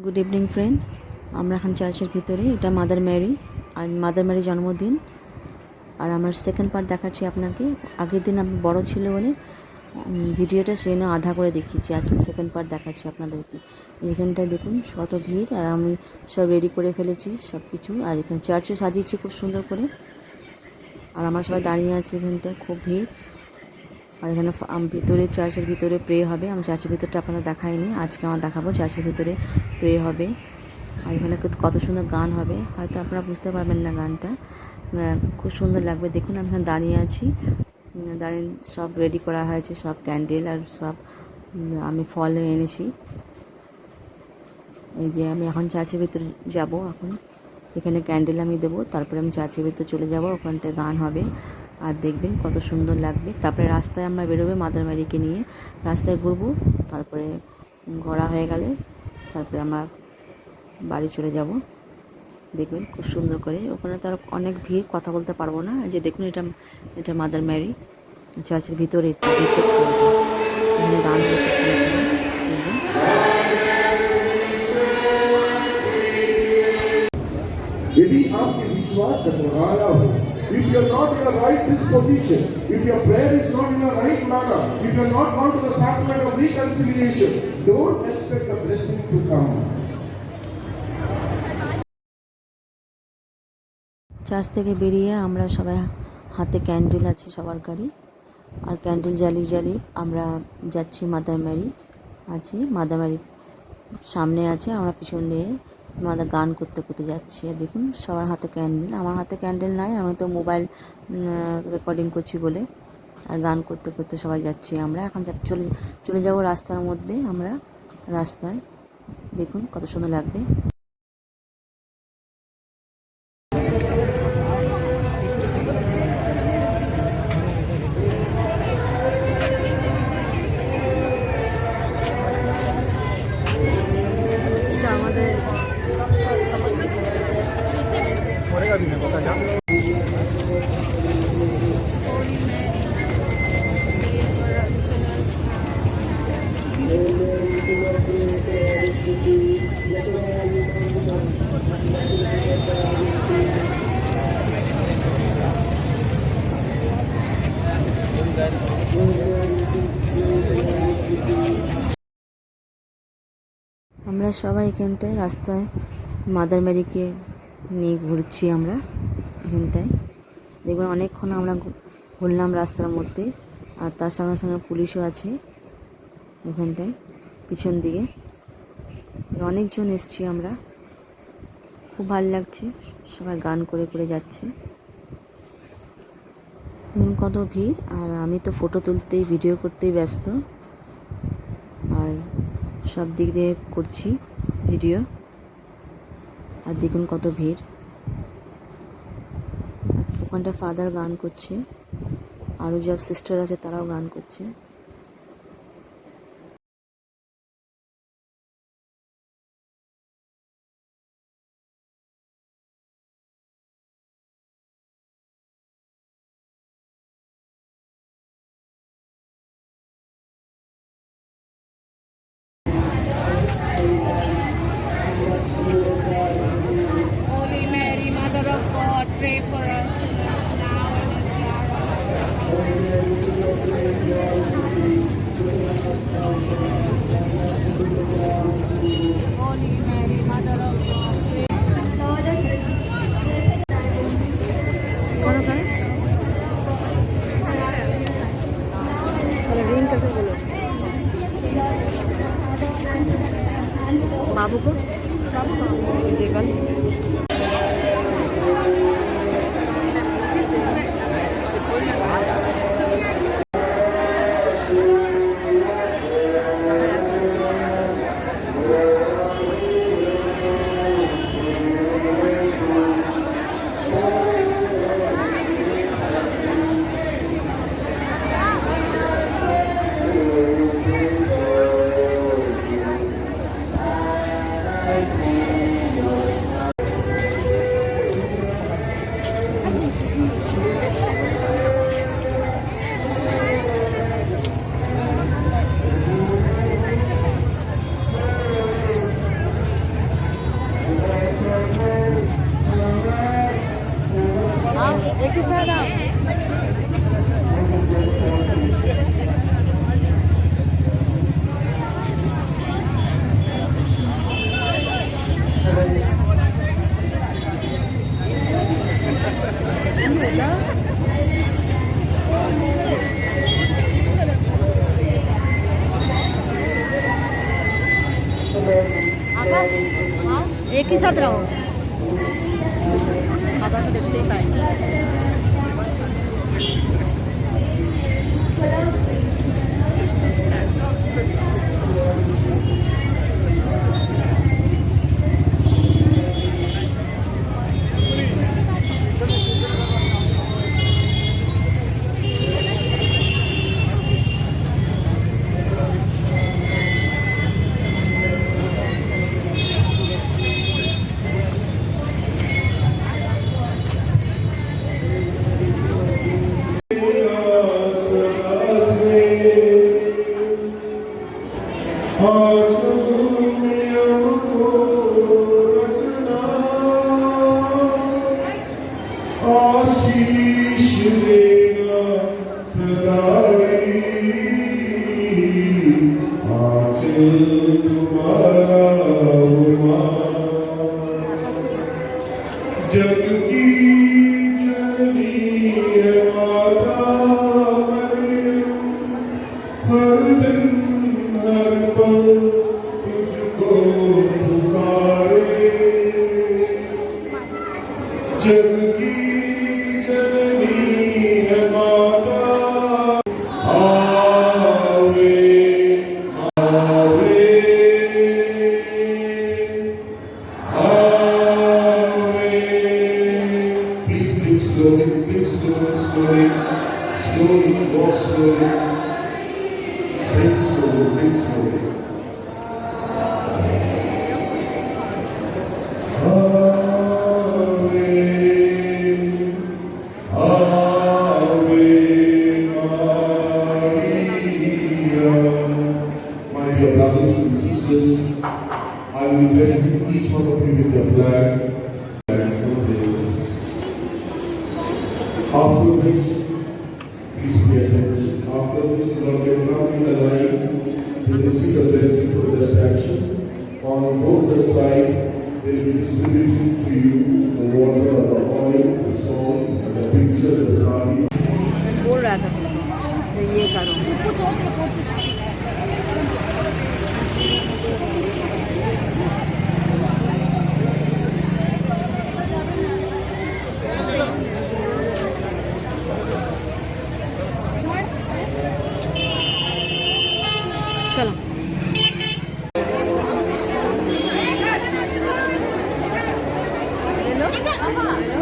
Good evening friend, আমরা এখন চার্চের ভিতরে। এটা মাদার ম্যারি, আর মাদার ম্যারির জন্মদিন। আর আমার সেকেন্ড পার্ট দেখাচ্ছি আপনাকে। আগের দিন আমি বড় ছিল বলে ভিডিওটা সেজন্য আধা করে দেখিয়েছি, আজকে সেকেন্ড পার্ট দেখাচ্ছি আপনাদেরকে। এখানটায় দেখুন কত ভিড়, আর আমি সব রেডি করে ফেলেছি সব কিছু। আর এখানে চার্চও সাজিয়েছি খুব সুন্দর করে, আর আমরা সবাই দাঁড়িয়ে আছি এখানটায়, খুব ভিড়। আর এখানে ভিতরে, চার্চের ভিতরে প্রে হবে। আমি চার্চের ভিতরটা আপনাদের দেখাইনি, আজকে আমার দেখাবো। চার্চের ভিতরে প্রে হবে, আর এখানে কত সুন্দর গান হবে, হয়তো আপনারা বুঝতে পারবেন না গানটা, খুব সুন্দর লাগবে। দেখুন আমি এখানে দাঁড়িয়ে আছি, দাঁড়িয়ে সব রেডি করা হয়েছে, সব ক্যান্ডেল আর সব আমি ফল এনেছি। এই যে আমি এখন চার্চের ভিতরে যাব, এখন এখানে ক্যান্ডেল আমি দেবো, তারপরে আমি চার্চের ভিতরে চলে যাব, ওখানটায় গান হবে আর দেখবেন কত সুন্দর লাগবে। তারপরে রাস্তায় আমরা বেরোবে মাদার ম্যারিকে নিয়ে, রাস্তায় ঘুরবো, তারপরে ঘোরা হয়ে গেলে তারপরে আমরা বাড়ি চলে যাব। দেখবেন খুব সুন্দর করে, ওখানে তার অনেক ভিড়, কথা বলতে পারবো না। এই যে দেখুন এটা মাদার ম্যারি চার্চের ভিতরে, এখানে গান হচ্ছে। यदि आपके विश्वास का दोहराया हो, if you are not in the right disposition, if your prayer is not in the right manner, if you are not gone to the sacrament of reconciliation, don't expect the blessing to come. Church থেকে বেরিয়ে আমরা সবাই, হাতে candle আছে সবার গাড়ি, আর candle জ্বালিয়ে আমরা যাচ্ছি মাদার ম্যারি আছে, মাদার ম্যারি সামনে আছে, আমরা পিছন দিয়ে আমাদের গান করতে করতে যাচ্ছি। আর দেখুন সবার হাতে ক্যান্ডেল, আমার হাতে ক্যান্ডেল নাই, আমি তো মোবাইল রেকর্ডিং করছি বলে। আর গান করতে করতে সবাই যাচ্ছি আমরা। এখন চলে যাব রাস্তার মধ্যে, আমরা রাস্তায় দেখুন কত সুন্দর লাগবে। আমরা সবাই এখানটায় রাস্তায় মাদার ম্যারিকে নিয়ে ঘুরছি আমরা এখানটায়। দেখবেন অনেকক্ষণ আমরা ঘুরলাম রাস্তার মধ্যে, আর তার সঙ্গে সঙ্গে পুলিশও আছে এখানটায় পিছন দিকে। অনেকজন এসছি আমরা, খুব ভালো লাগছে, সবাই গান করে করে যাচ্ছে। দেখুন কত ভিড়, আর আমি তো ফটো তুলতেই ভিডিও করতেই ব্যস্ত, আর সব দিক দিয়ে করছি ভিডিও। আর দেখুন কত ভিড়, ওখানটা ফাদার গান করছে, আরও সব সিস্টার আছে তারাও গান করছে। Holy Mary, Mother of God, pray for us now and at the hour of our death. Holy Mary, Mother of God, pray. बाबू को टेबल एक ही साथ रहो आधा तो देखते ही पाए आशीष देना सदाई आंचल तुम्हारा हुआ जग की जननी है माता हर दिन हर पल तुझको पुकारे जग की जननी है माता आवे आवे आवे please think slowly slowly walk slowly think slowly Dear brothers and sisters, I will be blessing each one of you with your flag and your blessing. After which, please pay attention. After which, the Lord will come in the line to receive the blessing for the distraction. On both the side, they will be distributing to you the water, the oil, the salt, and the picture, the sari. बोल रहा था तो ये करो चलो ले लो